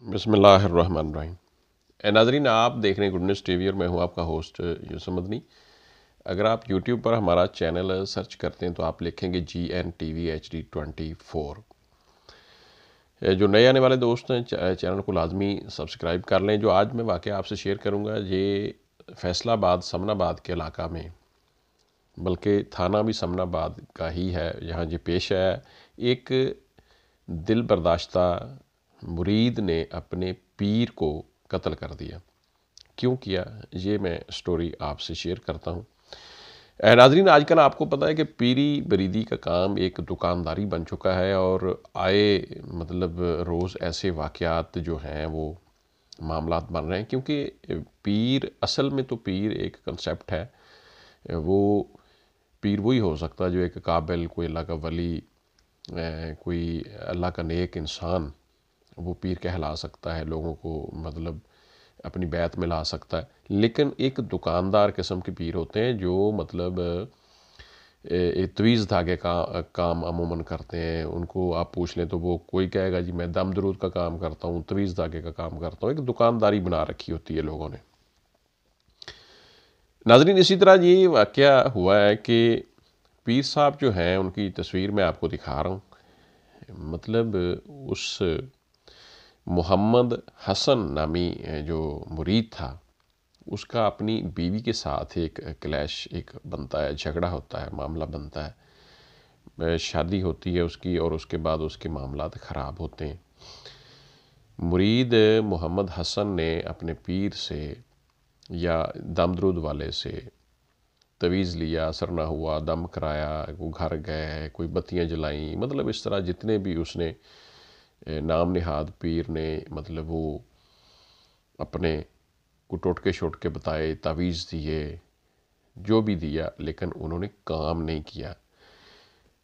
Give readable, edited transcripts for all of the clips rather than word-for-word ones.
बिस्मिल्लाहिर्रहमानिर्रहीम। नाज़रीन, आप देख रहे हैं गुड न्यूज़ टीवी और मैं हूं आपका होस्ट यूसुफ मदनी। अगर आप यूट्यूब पर हमारा चैनल सर्च करते हैं तो आप लिखेंगे GNTV HD 24। जो नए आने वाले दोस्त हैं चैनल को लाजमी सब्सक्राइब कर लें। जो आज मैं वाक़या आपसे शेयर करूंगा ये फैसलाबाद समनाबाद के इलाका में, बल्कि थाना भी समनाबाद का ही है, यहाँ ये पेश है। एक दिल बर्दाश्ता मुरीद ने अपने पीर को कत्ल कर दिया। क्यों किया, ये मैं स्टोरी आपसे शेयर करता हूँ। नाजरीन, आजकल आपको पता है कि पीरी बरीदी का काम एक दुकानदारी बन चुका है और आए मतलब रोज़ ऐसे वाक़यात जो हैं वो मामलात बन रहे हैं। क्योंकि पीर असल में तो पीर एक कंसेप्ट है, वो पीर वही हो सकता है जो एक काबिल, कोई अल्लाह का वली, कोई अल्लाह का नेक इंसान, वो पीर कहला सकता है, लोगों को मतलब अपनी बैत में ला सकता है। लेकिन एक दुकानदार किस्म के पीर होते हैं जो मतलब एक तवीज़ धागे का काम अमूमन करते हैं। उनको आप पूछ लें तो वो कोई कहेगा जी मैं दम दरूद का काम करता हूँ, तवीज़ धागे का काम करता हूँ। एक दुकानदारी बना रखी होती है लोगों ने। नाज़रीन, इसी तरह ये वाक़या हुआ है कि पीर साहब जो हैं उनकी तस्वीर मैं आपको दिखा रहा हूँ। मतलब उस मोहम्मद हसन नामी जो मुरीद था, उसका अपनी बीवी के साथ एक क्लैश एक बनता है, झगड़ा होता है, मामला बनता है। शादी होती है उसकी और उसके बाद उसके मामलात ख़राब होते हैं। मुरीद मोहम्मद हसन ने अपने पीर से या दमदरूद वाले से तवीज़ लिया, असर ना हुआ, दम कराया, वो घर गए, कोई बत्तियां जलाई, मतलब इस तरह जितने भी उसने नाम निहाद पीर ने मतलब वो अपने को टोटके शोटके बताए, तावीज़ दिए, जो भी दिया, लेकिन उन्होंने काम नहीं किया।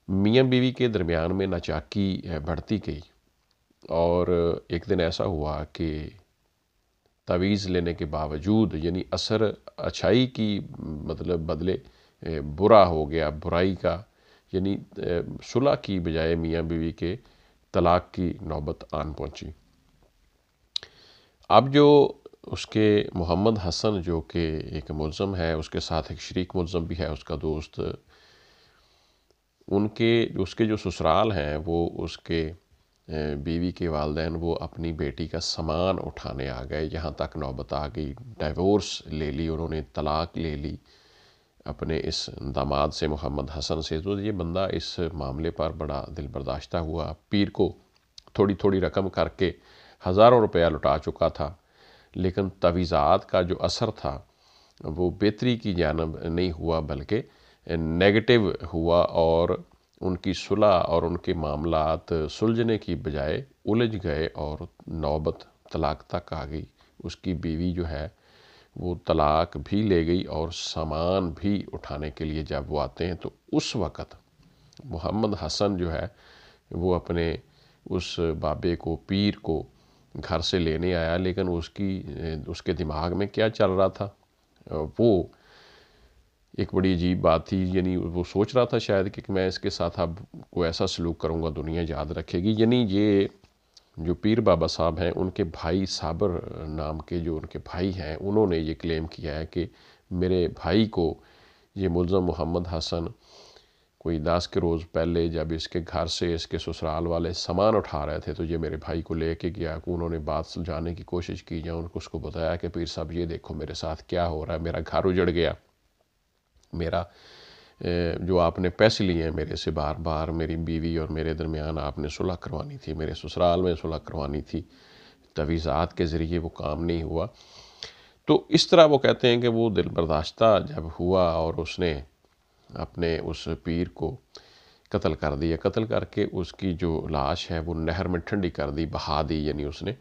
मियाँ बीवी के दरमियान में नाचाकी बढ़ती गई और एक दिन ऐसा हुआ कि तावीज़ लेने के बावजूद यानी असर अच्छाई की मतलब बदले बुरा हो गया, बुराई का, यानी सुलह की बजाय मियाँ बीवी के तलाक की नौबत आन पहुंची। अब जो उसके मोहम्मद हसन जो कि एक मुलज़म है, उसके साथ एक शरीक मुलज़म भी है, उसका दोस्त, उसके जो ससुराल हैं वो उसके बीवी के वालिदैन वो अपनी बेटी का सामान उठाने आ गए। यहाँ तक नौबत आ गई, डाइवोर्स ले ली उन्होंने, तलाक ले ली अपने इस दामाद से, मोहम्मद हसन से। तो ये बंदा इस मामले पर बड़ा दिल बर्दाश्ता हुआ। पीर को थोड़ी थोड़ी रकम करके हज़ारों रुपया लुटा चुका था, लेकिन तवीज़ात का जो असर था वो बेहतरी की जानब नहीं हुआ बल्कि नेगेटिव हुआ और उनकी सुलह और उनके मामलात सुलझने की बजाय उलझ गए और नौबत तलाक तक आ गई। उसकी बीवी जो है वो तलाक भी ले गई और सामान भी उठाने के लिए जब वो आते हैं तो उस वक़्त मोहम्मद हसन जो है वो अपने उस बाबे को, पीर को घर से लेने आया। लेकिन उसके दिमाग में क्या चल रहा था, वो एक बड़ी अजीब बात थी। यानी वो सोच रहा था शायद कि मैं इसके साथ अब कोई ऐसा सलूक करूँगा दुनिया याद रखेगी। यानी ये जो पीर बाबा साहब हैं उनके भाई साबर नाम के जो उनके भाई हैं, उन्होंने ये क्लेम किया है कि मेरे भाई को ये मुलज़म मोहम्मद हसन कोई 10 के रोज़ पहले जब इसके घर से इसके ससुराल वाले सामान उठा रहे थे तो ये मेरे भाई को लेके गया। कि उन्होंने बात सुलझाने की कोशिश की, या उनको उसको बताया कि पीर साहब ये देखो मेरे साथ क्या हो रहा है, मेरा घर उजड़ गया, मेरा जो आपने पैसे लिए हैं मेरे से बार बार, मेरी बीवी और मेरे दरमियान आपने सुलह करवानी थी, मेरे ससुराल में सुलह करवानी थी, तवीज़ात के ज़रिए वो काम नहीं हुआ। तो इस तरह वो कहते हैं कि वो दिल बर्दाश्ता जब हुआ और उसने अपने उस पीर को कत्ल कर दिया। कत्ल करके उसकी जो लाश है वो नहर में ठंडी कर दी, बहा दी। यानी उसने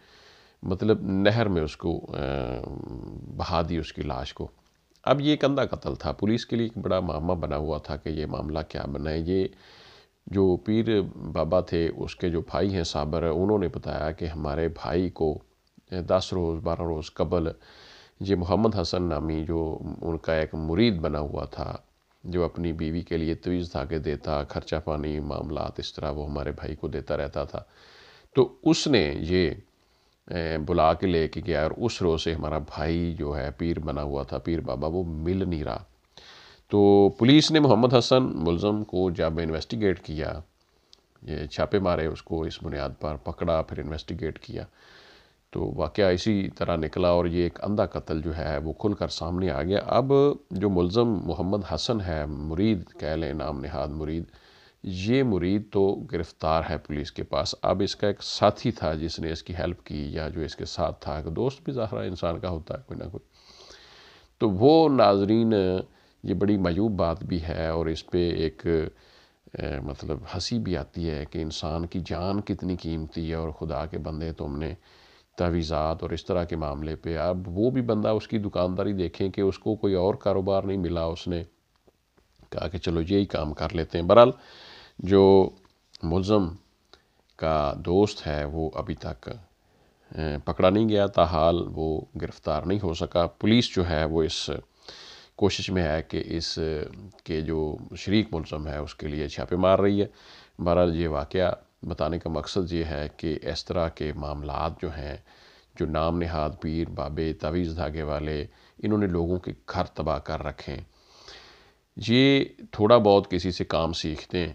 मतलब नहर में उसको बहा दी उसकी लाश को। अब ये कंधा कत्ल था, पुलिस के लिए एक बड़ा मामला बना हुआ था कि ये मामला क्या बना है। ये जो पीर बाबा थे उसके जो भाई हैं साबर, उन्होंने बताया कि हमारे भाई को 10 रोज़ 12 रोज़ कबल ये मोहम्मद हसन नामी जो उनका एक मुरीद बना हुआ था, जो अपनी बीवी के लिए तवीज़ धागे देता, खर्चा पानी मामलात इस तरह वो हमारे भाई को देता रहता था, तो उसने ये بلا کے لے کے گیا، اور اس روز سے ہمارا بھائی جو ہے پیر بنا ہوا تھا، پیر بابا، وہ مل نہیں رہا۔ تو پولیس نے محمد حسن ملزم کو جب انویسٹیگیٹ کیا، یہ چھاپے مارے، اس کو اس بنیاد پر پکڑا، پھر انویسٹیگیٹ کیا، تو واقعہ اسی طرح نکلا، اور یہ ایک اندھا قتل جو ہے وہ کھل کر سامنے آ گیا۔ اب جو ملزم محمد حسن ہے، مرید کہہ لیں، نام نہاد مرید، یہ مرید تو گرفتار ہے پولیس کے پاس۔ اب اس کا ایک ساتھی تھا جس نے اس کی ہیلپ کی، یا جو اس کے ساتھ تھا، کہ دوست بھی ظاہرہ انسان کا ہوتا ہے کوئی نہ کوئی، تو وہ ناظرین یہ بڑی معیوب بات بھی ہے، اور اس پہ ایک مطلب ہنسی بھی آتی ہے کہ انسان کی جان کتنی قیمتی ہے، اور خدا کے بندے تم نے تعویذات اور اس طرح کے معاملے پہ، اب وہ بھی بندہ اس کی دکانداری دیکھیں کہ اس کو کوئی اور کاروبار نہیں ملا، اس نے کہا کہ چلو یہی کام کر لیتے ہیں۔ بہرحال جو ملزم کا دوست ہے وہ ابھی تک پکڑا نہیں گیا، تاحال وہ گرفتار نہیں ہو سکا۔ پولیس جو ہے وہ اس کوشش میں ہے کہ اس کے جو شریک ملزم ہے اس کے لیے چھاپے مار رہی ہے۔ بہرحال یہ واقعہ بتانے کا مقصد یہ ہے کہ اس طرح کے معاملات جو ہیں، جو نام نہاد پیر بابے، تعویذ دھاگے والے، انہوں نے لوگوں کے گھر تباہ کر رکھے ہیں۔ یہ تھوڑا بہت کسی سے کام سیکھتے ہیں،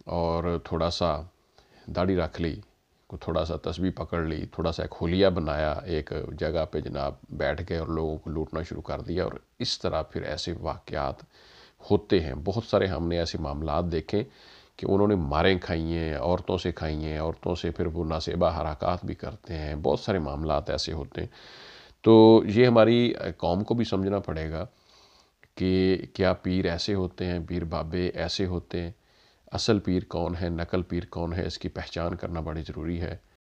اور تھوڑا سا داڑھی رکھ لی، تھوڑا سا تسبیح پکڑ لی، تھوڑا سا ایک حلیہ بنایا، ایک جگہ پہ جناب بیٹھ گئے اور لوگوں کو لوٹنا شروع کر دیا، اور اس طرح پھر ایسے واقعات ہوتے ہیں۔ بہت سارے ہم نے ایسے معاملات دیکھیں کہ انہوں نے ماریں کھائی ہیں، عورتوں سے کھائی ہیں، عورتوں سے پھر وہ ناسیبہ حرکات بھی کرتے ہیں، بہت سارے معاملات ایسے ہوتے ہیں۔ تو یہ ہماری قوم کو بھی سمجھنا پڑے گا کہ کیا پیر ایسے ہوتے ہیں، پیر بابے ایسے ہوتے ہیں، اصل پیر کون ہے، نقل پیر کون ہے، اس کی پہچان کرنا بڑی ضروری ہے۔